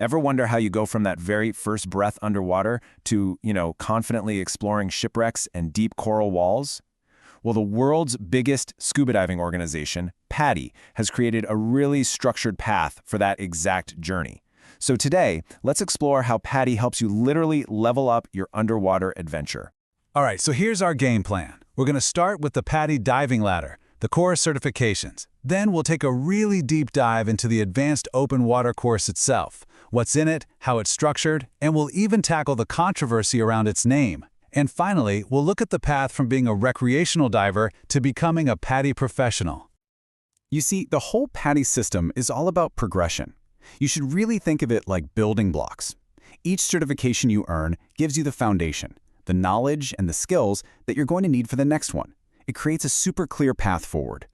Ever wonder how you go from that very first breath underwater to, confidently exploring shipwrecks and deep coral walls? Well, the world's biggest scuba diving organization, PADI, has created a really structured path for that exact journey. So today, let's explore how PADI helps you literally level up your underwater adventure. All right, so here's our game plan. We're going to start with the PADI diving ladder, the core certifications. Then we'll take a really deep dive into the advanced open water course itself, what's in it, how it's structured, and we'll even tackle the controversy around its name. And finally, we'll look at the path from being a recreational diver to becoming a PADI professional. You see, the whole PADI system is all about progression. You should really think of it like building blocks. Each certification you earn gives you the foundation, the knowledge and the skills that you're going to need for the next one. It creates a super clear path forward.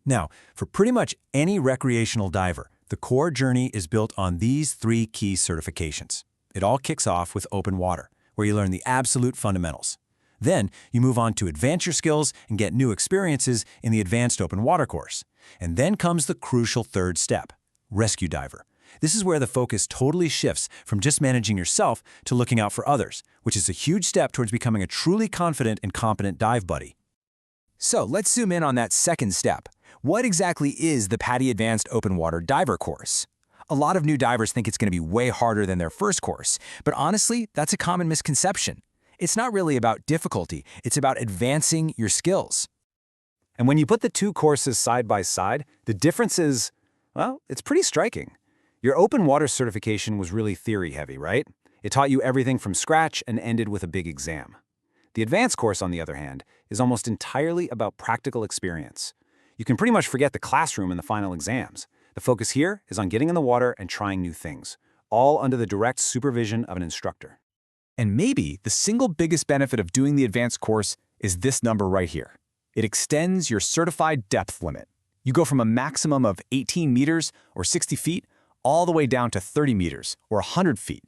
Now, for pretty much any recreational diver, the core journey is built on these 3 key certifications. It all kicks off with open water, where you learn the absolute fundamentals. Then, you move on to advance your skills and get new experiences in the advanced open water course. And then comes the crucial 3rd step, rescue diver. This is where the focus totally shifts from just managing yourself to looking out for others, which is a huge step towards becoming a truly confident and competent dive buddy. So let's zoom in on that 2nd step. What exactly is the PADI Advanced Open Water Diver course? A lot of new divers think it's going to be way harder than their first course, but honestly, that's a common misconception. It's not really about difficulty, it's about advancing your skills. And when you put the 2 courses side by side, the difference is, well, it's pretty striking. Your open water certification was really theory-heavy, right? It taught you everything from scratch and ended with a big exam. The advanced course, on the other hand, is almost entirely about practical experience. You can pretty much forget the classroom and the final exams. The focus here is on getting in the water and trying new things, all under the direct supervision of an instructor. And maybe the single biggest benefit of doing the advanced course is this number right here. It extends your certified depth limit. You go from a maximum of 18 meters or 60 feet all the way down to 30 meters or 100 feet.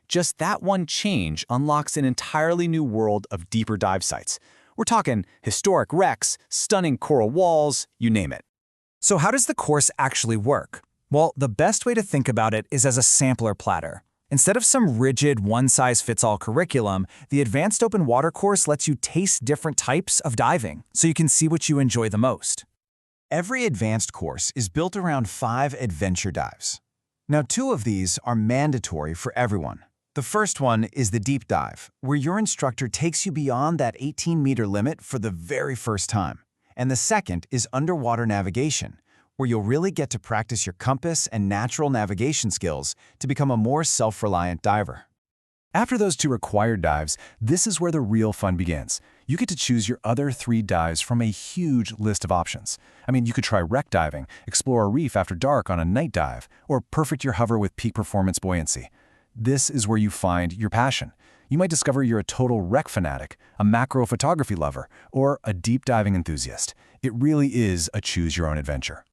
Just that one change unlocks an entirely new world of deeper dive sites. We're talking historic wrecks, stunning coral walls, you name it. So how does the course actually work? Well, the best way to think about it is as a sampler platter. Instead of some rigid one-size-fits-all curriculum, the Advanced Open Water course lets you taste different types of diving so you can see what you enjoy the most. Every advanced course is built around 5 adventure dives. Now, 2 of these are mandatory for everyone. The first one is the deep dive, where your instructor takes you beyond that 18-meter limit for the very first time. And the second is underwater navigation, where you'll really get to practice your compass and natural navigation skills to become a more self-reliant diver. After those 2 required dives, this is where the real fun begins. You get to choose your other 3 dives from a huge list of options. I mean, you could try wreck diving, explore a reef after dark on a night dive, or perfect your hover with peak performance buoyancy. This is where you find your passion. You might discover you're a total wreck fanatic, a macro photography lover, or a deep diving enthusiast. It really is a choose-your-own adventure.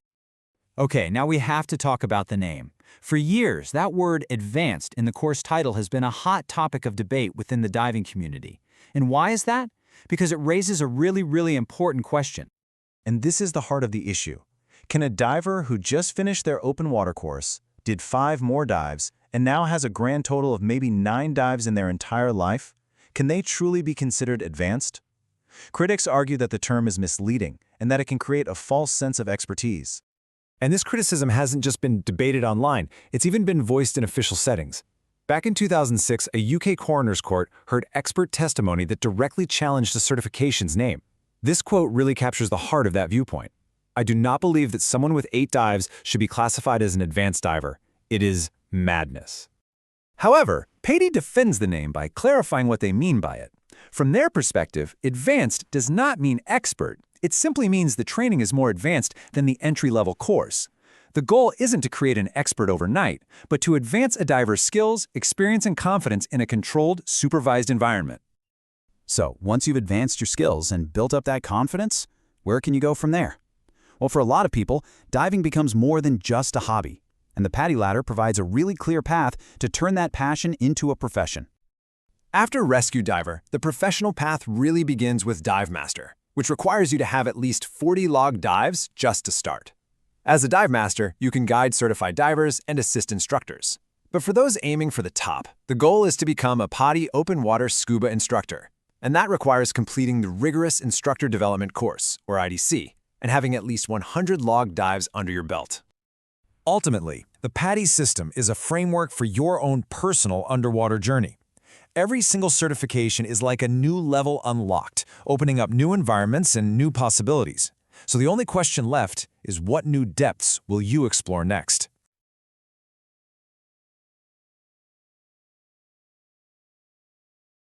Okay, now we have to talk about the name. For years, that word advanced in the course title has been a hot topic of debate within the diving community. And why is that? Because it raises a really important question. And this is the heart of the issue. Can a diver who just finished their open water course, did 5 more dives, and now has a grand total of maybe 9 dives in their entire life, can they truly be considered advanced? Critics argue that the term is misleading and that it can create a false sense of expertise. And this criticism hasn't just been debated online, it's even been voiced in official settings. Back in 2006, a UK coroner's court heard expert testimony that directly challenged the certification's name. This quote really captures the heart of that viewpoint. I do not believe that someone with 8 dives should be classified as an advanced diver. It is madness. However, PADI defends the name by clarifying what they mean by it. From their perspective, advanced does not mean expert. It simply means the training is more advanced than the entry-level course. The goal isn't to create an expert overnight, but to advance a diver's skills, experience, and confidence in a controlled, supervised environment. So, once you've advanced your skills and built up that confidence, where can you go from there? Well, for a lot of people, diving becomes more than just a hobby, and the PADI ladder provides a really clear path to turn that passion into a profession. After rescue diver, the professional path really begins with Divemaster, which requires you to have at least 40 log dives just to start. As a Divemaster, you can guide certified divers and assist instructors. But for those aiming for the top, the goal is to become a PADI open water scuba instructor. And that requires completing the rigorous Instructor Development Course, or IDC, and having at least 100 log dives under your belt. Ultimately, the PADI system is a framework for your own personal underwater journey. Every single certification is like a new level unlocked, opening up new environments and new possibilities. So the only question left is, what new depths will you explore next?